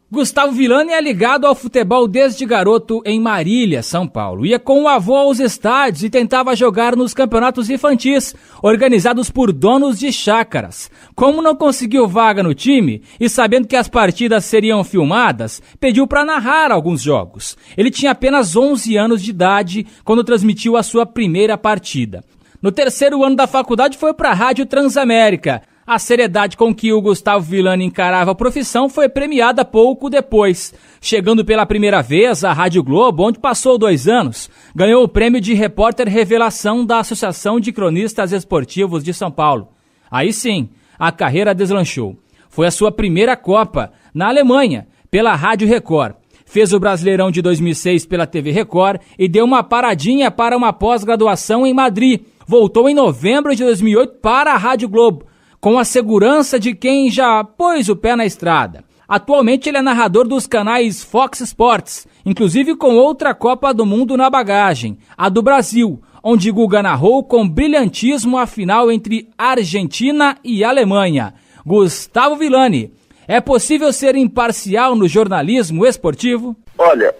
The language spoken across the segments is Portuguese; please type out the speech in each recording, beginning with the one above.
Gustavo Villani é ligado ao futebol desde garoto em Marília, São Paulo. Ia com o avô aos estádios e tentava jogar nos campeonatos infantis, organizados por donos de chácaras. Como não conseguiu vaga no time e sabendo que as partidas seriam filmadas, pediu para narrar alguns jogos. Ele tinha apenas 11 anos de idade quando transmitiu a sua primeira partida. No terceiro ano da faculdade foi para a Rádio Transamérica. A seriedade com que o Gustavo Villani encarava a profissão foi premiada pouco depois. Chegando pela primeira vez à Rádio Globo, onde passou 2 anos, ganhou o prêmio de repórter revelação da Associação de Cronistas Esportivos de São Paulo. Aí sim, a carreira deslanchou. Foi a sua primeira Copa, na Alemanha, pela Rádio Record. Fez o Brasileirão de 2006 pela TV Record e deu uma paradinha para uma pós-graduação em Madrid. Voltou em novembro de 2008 para a Rádio Globo, com a segurança de quem já pôs o pé na estrada. Atualmente ele é narrador dos canais Fox Sports, inclusive com outra Copa do Mundo na bagagem, a do Brasil, onde Guga narrou com brilhantismo a final entre Argentina e Alemanha. Gustavo Villani, é possível ser imparcial no jornalismo esportivo? Olha,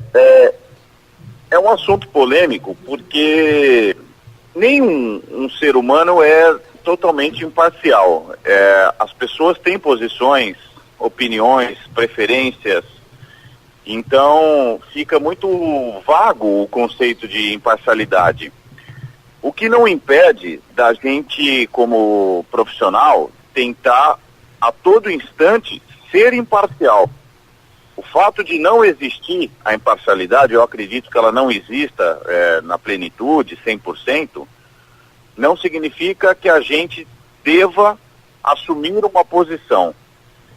é um assunto polêmico porque nenhum ser humano é totalmente imparcial. As pessoas têm posições, opiniões, preferências, então fica muito vago o conceito de imparcialidade. O que não impede da gente, como profissional, tentar a todo instante ser imparcial. O fato de não existir a imparcialidade, eu acredito que ela não exista na plenitude, 100%, não significa que a gente deva assumir uma posição.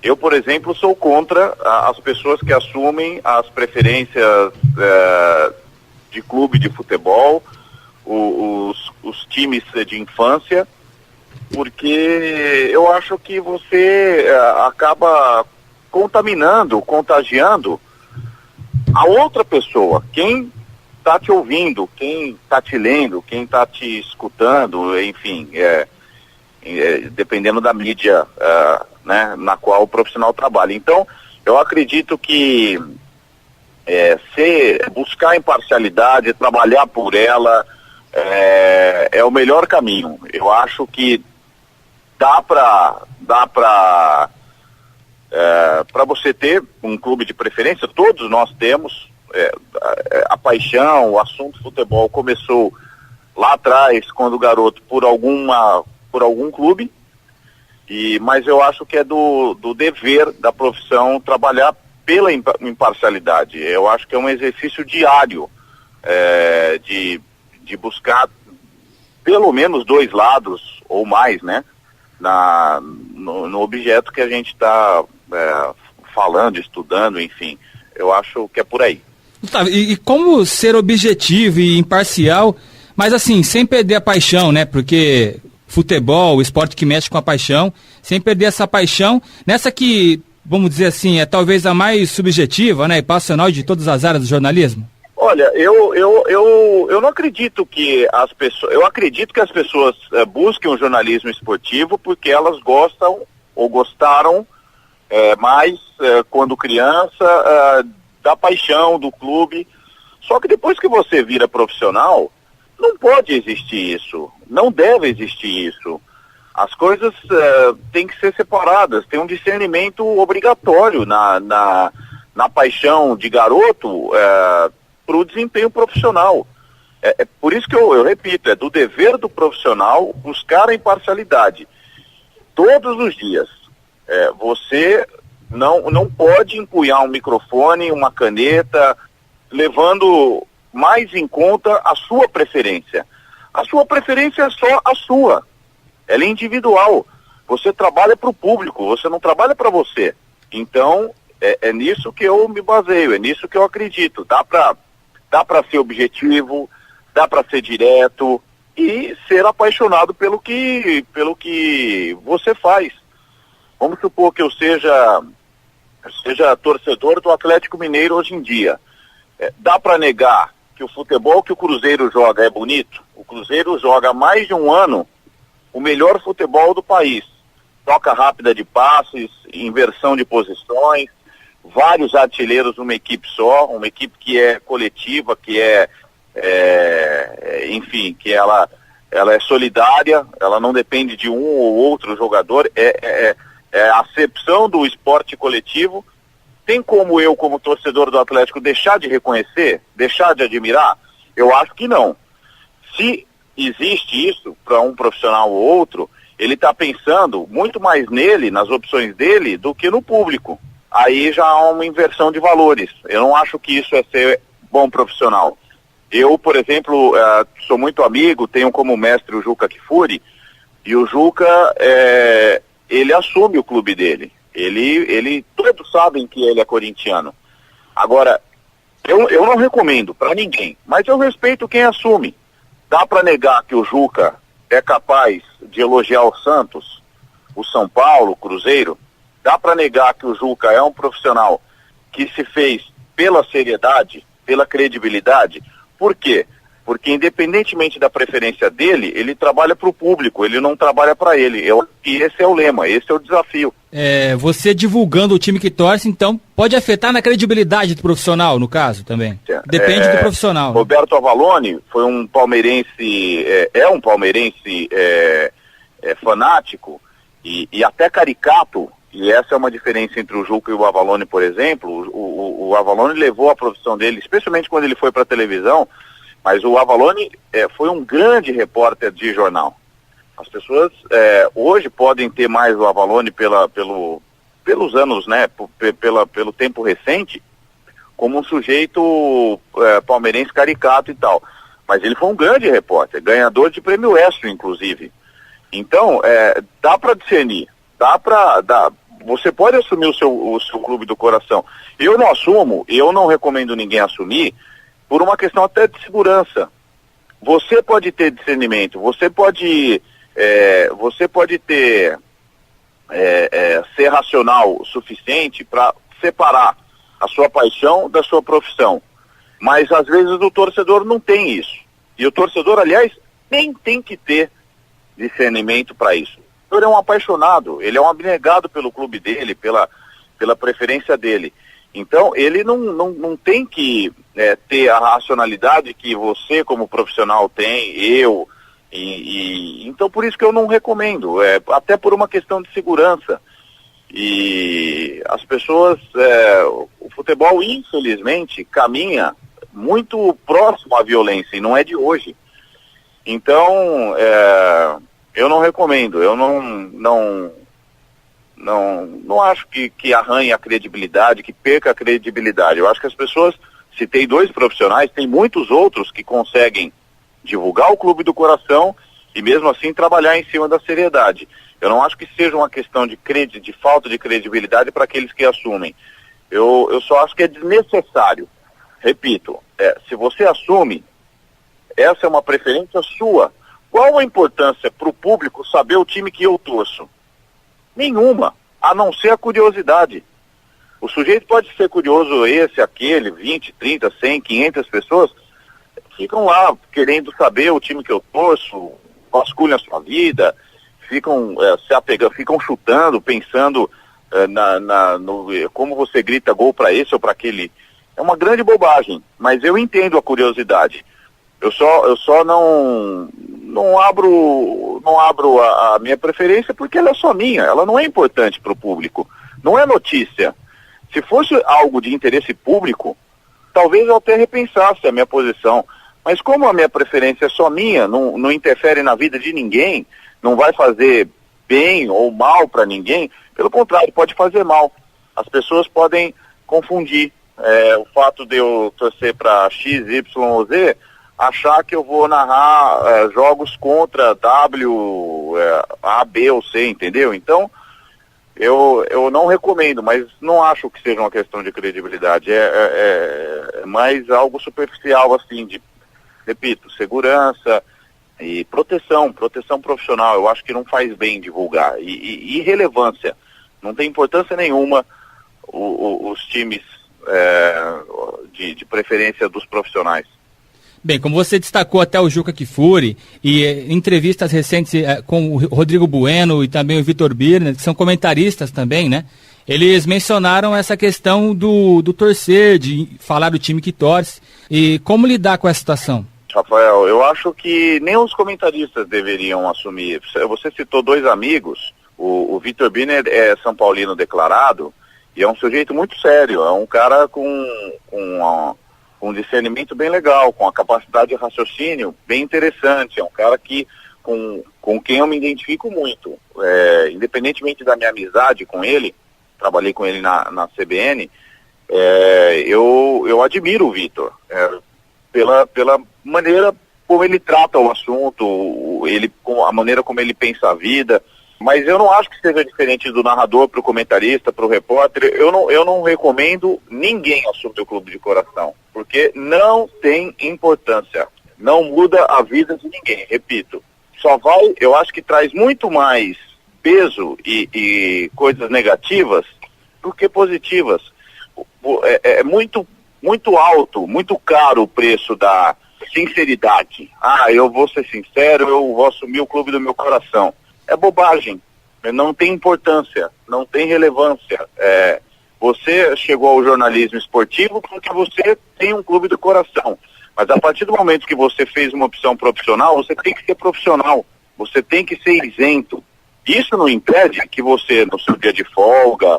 Eu, por exemplo, sou contra as pessoas que assumem as preferências de clube de futebol, os times de infância, porque eu acho que você acaba contagiando a outra pessoa. Quem está te ouvindo, quem está te lendo, quem está te escutando, enfim, dependendo da mídia né, na qual o profissional trabalha. Então, eu acredito que buscar imparcialidade, trabalhar por ela, é o melhor caminho. Eu acho que dá para você ter um clube de preferência, todos nós temos. A paixão, o assunto futebol começou lá atrás, quando garoto, por algum clube, mas eu acho que é do dever da profissão trabalhar pela imparcialidade. Eu acho que é um exercício diário de buscar pelo menos 2 lados ou mais, né, no objeto que a gente está falando, estudando, enfim. Eu acho que é por aí. E como ser objetivo e imparcial, mas assim, sem perder a paixão, né? Porque futebol, o esporte que mexe com a paixão, sem perder essa paixão, nessa que, vamos dizer assim, é talvez a mais subjetiva, né? E passional de todas as áreas do jornalismo? Olha, eu não acredito que as pessoas... Eu acredito que as pessoas busquem o jornalismo esportivo porque elas gostam ou gostaram mais quando criança... da paixão do clube. Só que depois que você vira profissional, não pode existir isso, não deve existir isso. As coisas têm que ser separadas, tem um discernimento obrigatório na paixão de garoto para o desempenho profissional. Por isso que eu repito, é do dever do profissional buscar a imparcialidade. Todos os dias. Você não pode empunhar um microfone, uma caneta, levando mais em conta a sua preferência. A sua preferência é só a sua. Ela é individual. Você trabalha para o público, você não trabalha para você. Então, é nisso que eu me baseio, é nisso que eu acredito. Dá para ser objetivo, dá para ser direto e ser apaixonado pelo que você faz. Vamos supor que eu seja torcedor do Atlético Mineiro hoje em dia. Dá para negar que o futebol que o Cruzeiro joga é bonito? O Cruzeiro joga há mais de um ano o melhor futebol do país. Troca rápida de passes, inversão de posições, vários artilheiros numa equipe só, uma equipe que é coletiva, que enfim, que ela é solidária, ela não depende de um ou outro jogador, é a acepção do esporte coletivo. Tem como eu, como torcedor do Atlético, deixar de reconhecer, deixar de admirar? Eu acho que não. Se existe isso para um profissional ou outro, ele está pensando muito mais nele, nas opções dele, do que no público. Aí já há uma inversão de valores. Eu não acho que isso é ser bom profissional. Eu, por exemplo, sou muito amigo, tenho como mestre o Juca Kfouri, e o Juca, ele assume o clube dele. Todos sabem que ele é corintiano. Agora, eu não recomendo para ninguém, mas eu respeito quem assume. Dá para negar que o Juca é capaz de elogiar o Santos, o São Paulo, o Cruzeiro? Dá para negar que o Juca é um profissional que se fez pela seriedade, pela credibilidade? Por quê? Porque independentemente da preferência dele, ele trabalha para o público, ele não trabalha para ele. E esse é o lema, esse é o desafio. Você divulgando o time que torce, então, pode afetar na credibilidade do profissional, no caso, também? Depende do profissional. Roberto Avalone foi um palmeirense, um palmeirense fanático e até caricato, e essa é uma diferença entre o Juca e o Avalone, por exemplo. O Avalone levou a profissão dele, especialmente quando ele foi para a televisão, mas o Avalone foi um grande repórter de jornal. As pessoas hoje podem ter mais o Avalone pelos anos, né, pelo tempo recente, como um sujeito palmeirense caricato e tal. Mas ele foi um grande repórter, ganhador de prêmio Estro, inclusive. Então, dá para discernir, você pode assumir o seu clube do coração. Eu não assumo, eu não recomendo ninguém assumir, por uma questão até de segurança. Você pode ter discernimento, você pode ser racional o suficiente para separar a sua paixão da sua profissão. Mas às vezes o torcedor não tem isso. E o torcedor, aliás, nem tem que ter discernimento para isso. Ele é um apaixonado, ele é um abnegado pelo clube dele, pela preferência dele. Então, ele não tem que ter a racionalidade que você, como profissional, tem, então por isso que eu não recomendo, até por uma questão de segurança. E as pessoas, o futebol, infelizmente, caminha muito próximo à violência, e não é de hoje. Então, eu não recomendo, eu não acho que arranhe a credibilidade, que perca a credibilidade. Eu acho que as pessoas, se tem dois profissionais, tem muitos outros que conseguem divulgar o clube do coração e mesmo assim trabalhar em cima da seriedade. Eu não acho que seja uma questão de falta de credibilidade para aqueles que assumem. Eu só acho que é desnecessário. Repito, se você assume, essa é uma preferência sua. Qual a importância para o público saber o time que eu torço? Nenhuma, a não ser a curiosidade. O sujeito pode ser curioso, esse, aquele, 20, 30, 100, 500 pessoas, ficam lá querendo saber o time que eu torço, vasculham a sua vida, ficam se apegando, ficam chutando, pensando no como você grita gol para esse ou para aquele. É uma grande bobagem, mas eu entendo a curiosidade. Eu só não abro a minha preferência porque ela é só minha, ela não é importante para o público, não é notícia. Se fosse algo de interesse público, talvez eu até repensasse a minha posição, mas como a minha preferência é só minha, não interfere na vida de ninguém, não vai fazer bem ou mal para ninguém, pelo contrário, pode fazer mal. As pessoas podem confundir o fato de eu torcer para X, Y ou Z, achar que eu vou narrar jogos contra W, A, B ou C, entendeu? Então, eu não recomendo, mas não acho que seja uma questão de credibilidade. É mais algo superficial, assim, repito, segurança e proteção profissional. Eu acho que não faz bem divulgar. E relevância. Não tem importância nenhuma os times de preferência dos profissionais. Bem, como você destacou até o Juca Kfouri e entrevistas recentes com o Rodrigo Bueno e também o Vitor Birner, que são comentaristas também, né? eles mencionaram essa questão do torcer, de falar do time que torce. E como lidar com essa situação? Rafael, eu acho que nem os comentaristas deveriam assumir. Você citou 2 amigos, o Vitor Biner é São Paulino declarado e é um sujeito muito sério, é um cara com um discernimento bem legal, com a capacidade de raciocínio bem interessante, é um cara que com quem eu me identifico muito, independentemente da minha amizade com ele, trabalhei com ele na CBN, eu admiro o Vitor, pela maneira como ele trata o assunto, a maneira como ele pensa a vida, mas eu não acho que seja diferente do narrador para o comentarista, para o repórter. Eu não recomendo ninguém assumir o clube de coração, porque não tem importância, não muda a vida de ninguém, repito. Eu acho que traz muito mais peso e coisas negativas do que positivas. É muito alto, muito caro o preço da sinceridade. Eu vou ser sincero, eu vou assumir o clube do meu coração. É bobagem, não tem importância, não tem relevância. Você chegou ao jornalismo esportivo porque você tem um clube do coração. Mas a partir do momento que você fez uma opção profissional, você tem que ser profissional, você tem que ser isento. Isso não impede que você, no seu dia de folga,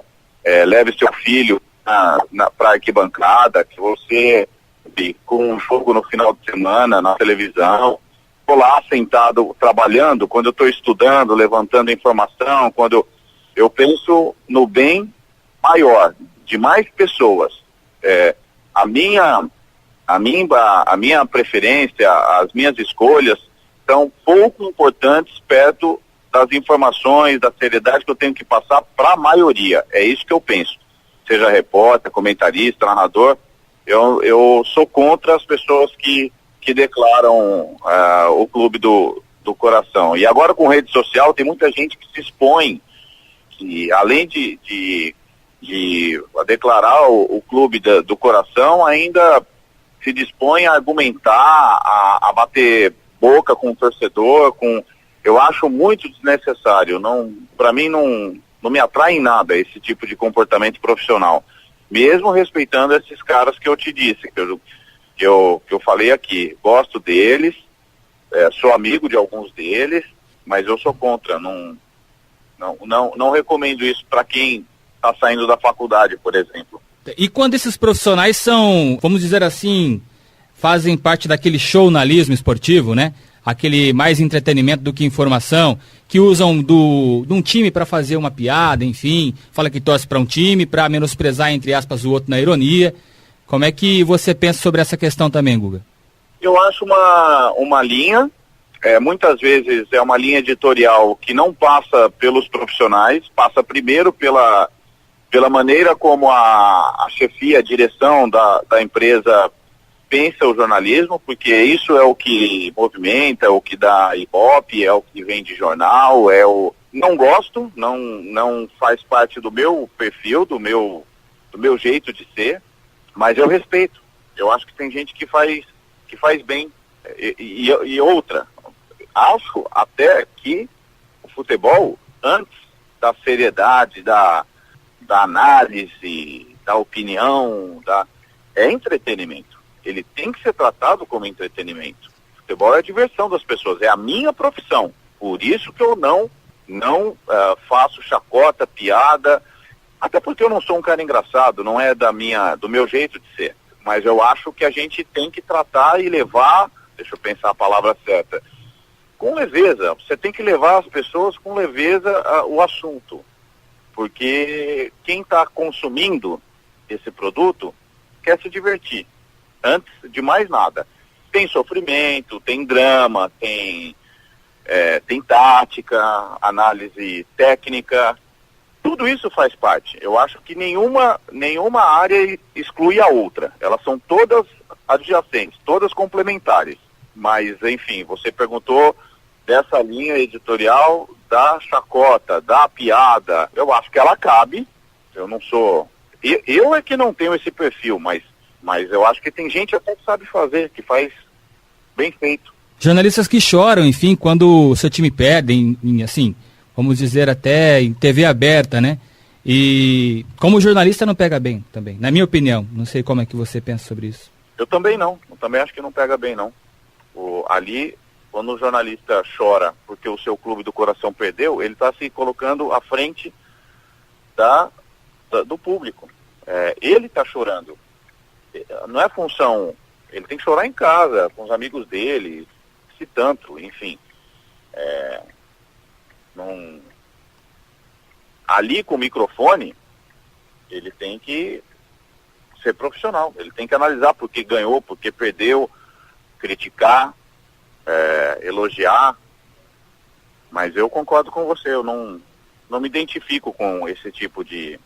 leve seu filho para a arquibancada, que você, com um jogo no final de semana, na televisão, estou lá sentado, trabalhando, quando eu estou estudando, levantando informação, quando eu penso no bem maior, de mais pessoas. A minha preferência, as minhas escolhas são pouco importantes perto das informações, da seriedade que eu tenho que passar para a maioria. É isso que eu penso. Seja repórter, comentarista, narrador, eu sou contra as pessoas que declaram o clube do coração. E agora com rede social tem muita gente que se expõe, que além de declarar o clube do coração, ainda se dispõe a argumentar, a bater boca com o torcedor, eu acho muito desnecessário. Para mim não me atrai em nada esse tipo de comportamento profissional, mesmo respeitando esses caras que eu te disse, que eu falei aqui. Gosto deles, sou amigo de alguns deles, mas eu sou contra, não recomendo isso para quem está saindo da faculdade, por exemplo. E quando esses profissionais são, vamos dizer assim, fazem parte daquele jornalismo esportivo, né? Aquele mais entretenimento do que informação, que usam de um time para fazer uma piada, enfim, fala que torce para um time, para menosprezar, entre aspas, o outro na ironia. Como é que você pensa sobre essa questão também, Guga? Eu acho uma linha, muitas vezes é uma linha editorial que não passa pelos profissionais, passa primeiro pela maneira como a chefia, a direção da empresa pensa o jornalismo, porque isso é o que movimenta, é o que dá ibope, é o que vende jornal, não gosto, não faz parte do meu perfil, do meu jeito de ser, mas eu respeito. Eu acho que tem gente que faz bem. E outra, acho até que o futebol, antes da seriedade, da análise, da opinião, é entretenimento. Ele tem que ser tratado como entretenimento. Futebol é a diversão das pessoas, é a minha profissão. Por isso que eu não faço chacota, piada, até porque eu não sou um cara engraçado, não é do meu jeito de ser. Mas eu acho que a gente tem que tratar e levar, deixa eu pensar a palavra certa, com leveza. Você tem que levar as pessoas com leveza o assunto. Porque quem está consumindo esse produto quer se divertir. Antes de mais nada. Tem sofrimento, tem drama, tem tática, análise técnica. Tudo isso faz parte. Eu acho que nenhuma área exclui a outra. Elas são todas adjacentes, todas complementares. Mas, enfim, você perguntou dessa linha editorial da chacota, da piada. Eu acho que ela cabe. Eu não sou... Eu é que não tenho esse perfil, mas eu acho que tem gente até que sabe fazer, que faz bem feito. Jornalistas que choram, enfim, quando o seu time perde, assim, vamos dizer até em TV aberta, né? E como jornalista não pega bem também, na minha opinião. Não sei como é que você pensa sobre isso. Eu também não. Eu também acho que não pega bem, não. Ali, quando o jornalista chora porque o seu clube do coração perdeu, ele está se colocando à frente do público. Ele está chorando. Não é função... Ele tem que chorar em casa, com os amigos dele, se tanto, enfim. Ali com o microfone, ele tem que ser profissional. Ele tem que analisar por que ganhou, por que perdeu, criticar, elogiar. Mas eu concordo com você, eu não me identifico com esse tipo de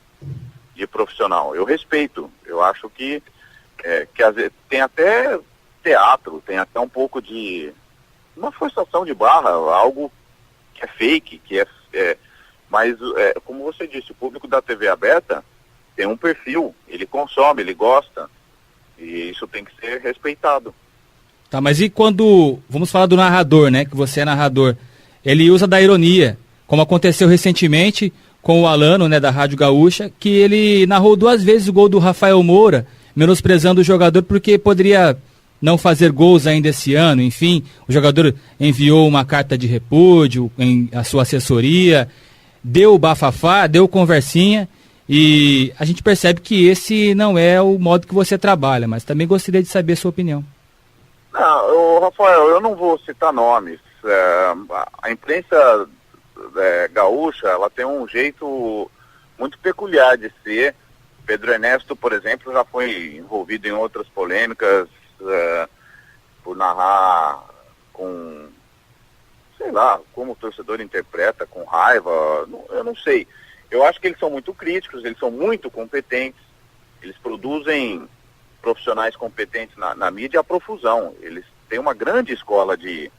profissional. Eu respeito, eu acho que às vezes, tem até teatro, tem até um pouco de uma forçação de barra, algo que é fake, mas como você disse, o público da TV aberta tem um perfil, ele consome, ele gosta, e isso tem que ser respeitado. Tá, mas e quando, vamos falar do narrador, né, que você é narrador, ele usa da ironia, como aconteceu recentemente com o Alano, né, da Rádio Gaúcha, que ele narrou 2 vezes o gol do Rafael Moura, menosprezando o jogador porque poderia não fazer gols ainda esse ano. Enfim, o jogador enviou uma carta de repúdio em a sua assessoria, deu bafafá, deu conversinha, e a gente percebe que esse não é o modo que você trabalha, mas também gostaria de saber a sua opinião. Não, Rafael, eu não vou citar nomes. A imprensa gaúcha, ela tem um jeito muito peculiar de ser. Pedro Ernesto, por exemplo, já foi envolvido em outras polêmicas por narrar com, sei lá, como o torcedor interpreta, com raiva, eu não sei. Eu acho que eles são muito críticos, eles são muito competentes, eles produzem profissionais competentes na mídia à profusão. Eles têm uma grande escola de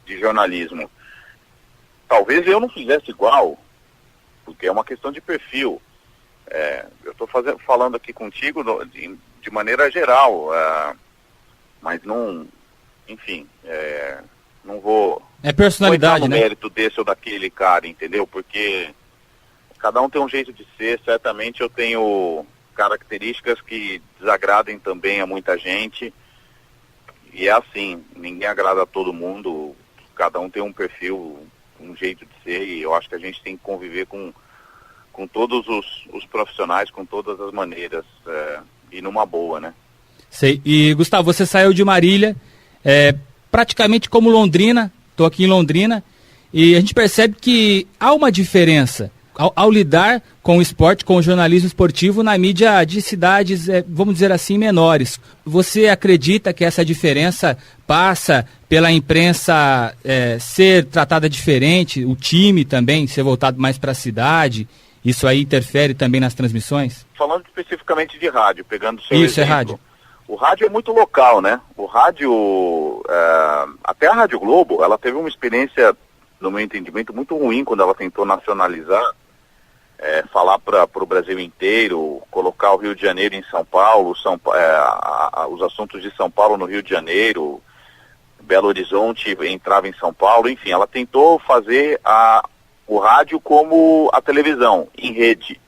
jornalismo. Talvez eu não fizesse igual, porque é uma questão de perfil. Eu estou falando aqui contigo de maneira geral, mas não, enfim, não vou... É personalidade, no né? mérito desse ou daquele cara, entendeu? Porque cada um tem um jeito de ser, certamente eu tenho características que desagradem também a muita gente, e é assim, ninguém agrada a todo mundo, cada um tem um perfil, um jeito de ser, e eu acho que a gente tem que conviver com todos os profissionais, com todas as maneiras, e numa boa, né? Sei. E, Gustavo, você saiu de Marília, praticamente como Londrina, estou aqui em Londrina, e a gente percebe que há uma diferença ao lidar com o esporte, com o jornalismo esportivo na mídia de cidades, vamos dizer assim, menores. Você acredita que essa diferença passa pela imprensa ser tratada diferente, o time também ser voltado mais para a cidade? Isso aí interfere também nas transmissões? Falando especificamente de rádio, pegando o seu exemplo. Isso, é rádio. O rádio é muito local, né? O rádio, até a Rádio Globo, ela teve uma experiência, no meu entendimento, muito ruim quando ela tentou nacionalizar, falar para o Brasil inteiro, colocar o Rio de Janeiro em São Paulo, os assuntos de São Paulo no Rio de Janeiro, Belo Horizonte entrava em São Paulo, enfim, ela tentou fazer o rádio como a televisão, em rede.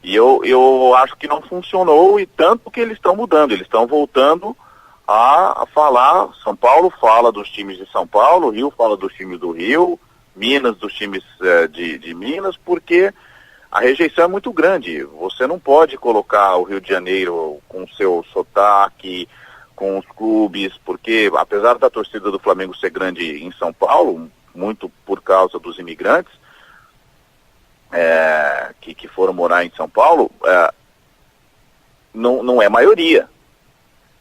E eu acho que não funcionou, e tanto que eles estão mudando, eles estão voltando a falar. São Paulo fala dos times de São Paulo, Rio fala dos times do Rio, Minas dos times de Minas, porque a rejeição é muito grande. Você não pode colocar o Rio de Janeiro com seu sotaque, com os clubes, porque apesar da torcida do Flamengo ser grande em São Paulo, muito por causa dos imigrantes que foram morar em São Paulo, não é maioria.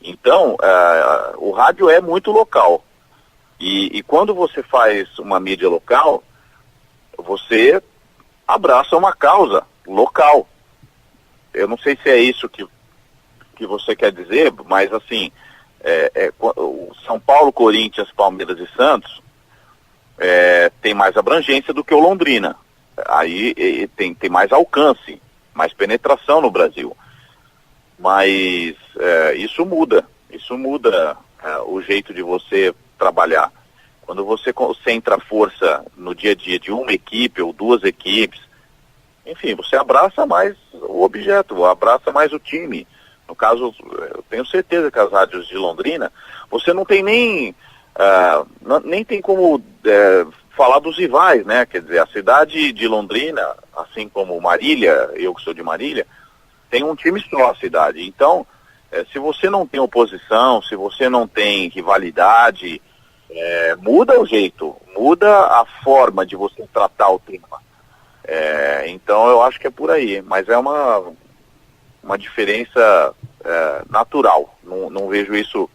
Então, o rádio é muito local. E quando você faz uma mídia local, você abraça uma causa local. Eu não sei se é isso que você quer dizer, mas assim, São Paulo, Corinthians, Palmeiras e Santos tem mais abrangência do que o Londrina. Aí tem mais alcance, mais penetração no Brasil. Mas isso muda o jeito de você trabalhar. quando você concentra a força no dia a dia de uma equipe ou duas equipes, enfim, você abraça mais o objeto, abraça mais o time. No caso, eu tenho certeza que as rádios de Londrina, você não tem nem tem como falar dos rivais, né? Quer dizer, a cidade de Londrina, assim como Marília, eu que sou de Marília, tem um time só a cidade. Então, se você não tem oposição, se você não tem rivalidade, muda o jeito, muda a forma de você tratar o tema. Então eu acho que é por aí, mas é uma diferença natural, não vejo isso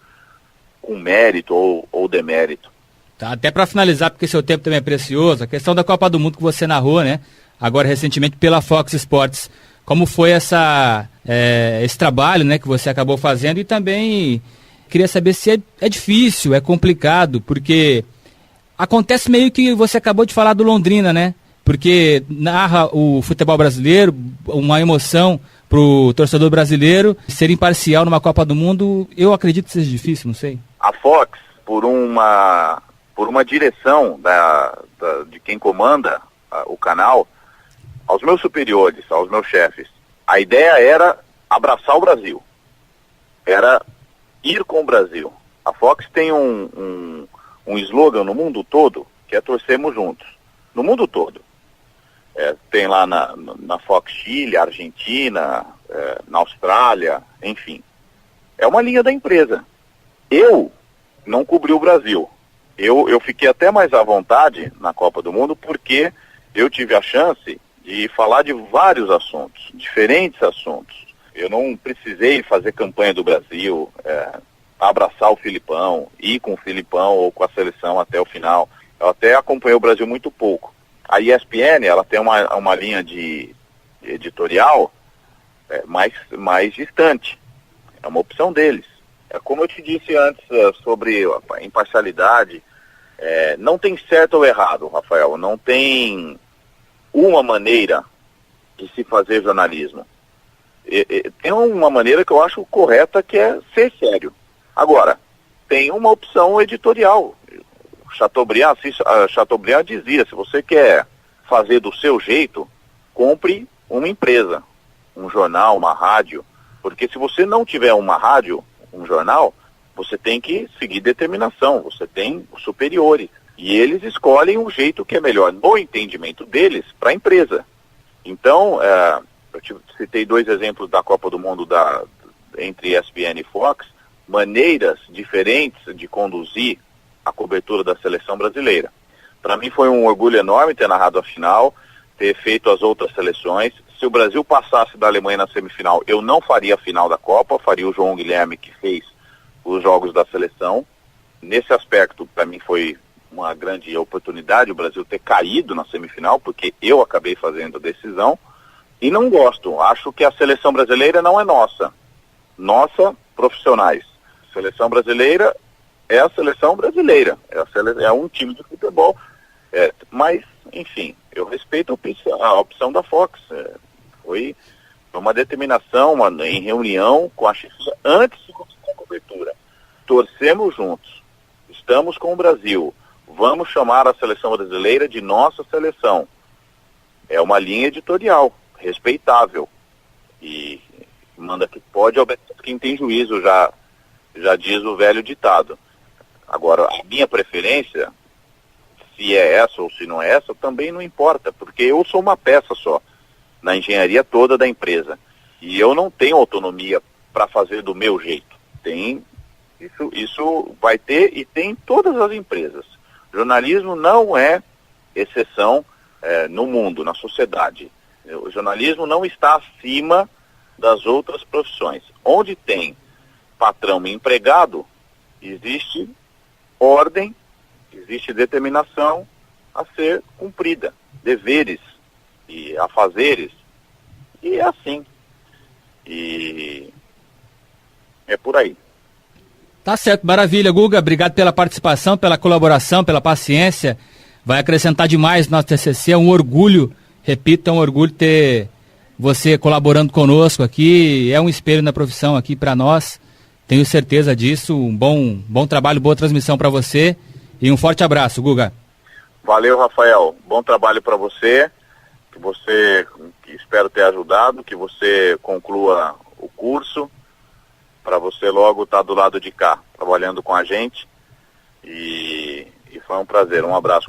com mérito ou demérito. Tá, até para finalizar, porque seu tempo também é precioso, a questão da Copa do Mundo que você narrou, né, agora recentemente pela Fox Sports, como foi esse trabalho, né, que você acabou fazendo, e também queria saber se é difícil, é complicado, porque acontece meio que você acabou de falar do Londrina, né? Porque narra o futebol brasileiro, uma emoção pro torcedor brasileiro, ser imparcial numa Copa do Mundo, eu acredito que seja difícil, não sei. A Fox, por uma direção de quem comanda o canal, aos meus superiores, aos meus chefes, a ideia era abraçar o Brasil, era ir com o Brasil. A Fox tem um slogan no mundo todo, que é torcemos juntos, no mundo todo. Tem lá na Fox Chile, Argentina, na Austrália, enfim. É uma linha da empresa. Eu não cobri o Brasil. Eu fiquei até mais à vontade na Copa do Mundo porque eu tive a chance de falar de vários assuntos, diferentes assuntos. Eu não precisei fazer campanha do Brasil, abraçar o Filipão, ir com o Filipão ou com a seleção até o final. Eu até acompanhei o Brasil muito pouco. A ESPN, ela tem uma linha de editorial mais distante. É uma opção deles. Como eu te disse antes sobre a imparcialidade, não tem certo ou errado, Rafael. Não tem uma maneira de se fazer jornalismo. Tem uma maneira que eu acho correta, que é ser sério. Agora, tem uma opção editorial. Chateaubriand dizia, se você quer fazer do seu jeito, compre uma empresa, um jornal, uma rádio, porque se você não tiver uma rádio, um jornal, você tem que seguir determinação, você tem os superiores, e eles escolhem o jeito que é melhor, no entendimento deles, para a empresa. Então, eu citei 2 exemplos da Copa do Mundo entre ESPN e Fox, maneiras diferentes de conduzir a cobertura da seleção brasileira. Para mim foi um orgulho enorme ter narrado a final, ter feito as outras seleções. Se o Brasil passasse da Alemanha na semifinal, eu não faria a final da Copa, faria o João Guilherme, que fez os jogos da seleção. Nesse aspecto, para mim foi uma grande oportunidade o Brasil ter caído na semifinal, porque eu acabei fazendo a decisão. E não gosto, acho que a seleção brasileira não é nossa, profissionais. A seleção brasileira é a seleção brasileira, é um time de futebol, mas, enfim, eu respeito a opção da Fox. Foi uma determinação, em reunião com a chefia, antes de começar a cobertura. Torcemos juntos, estamos com o Brasil, vamos chamar a seleção brasileira de nossa seleção. É uma linha editorial, respeitável, e manda que pode, quem tem juízo, já diz o velho ditado. Agora, a minha preferência, se é essa ou se não é essa, também não importa, porque eu sou uma peça só na engenharia toda da empresa. E eu não tenho autonomia para fazer do meu jeito. Isso vai ter e tem em todas as empresas. Jornalismo não é exceção no mundo, na sociedade. O jornalismo não está acima das outras profissões. Onde tem patrão e empregado, existe ordem, existe determinação a ser cumprida, deveres e afazeres, e é assim. E é por aí. Tá certo, maravilha, Guga, obrigado pela participação, pela colaboração, pela paciência, vai acrescentar demais no nosso TCC, é um orgulho, repito, é um orgulho ter você colaborando conosco aqui, é um espelho na profissão aqui para nós, tenho certeza disso, um bom trabalho, boa transmissão para você, E um forte abraço, Guga. Valeu, Rafael. Bom trabalho para você. Que espero ter ajudado, que você conclua o curso, para você logo estar do lado de cá, trabalhando com a gente. E foi um prazer. Um abraço.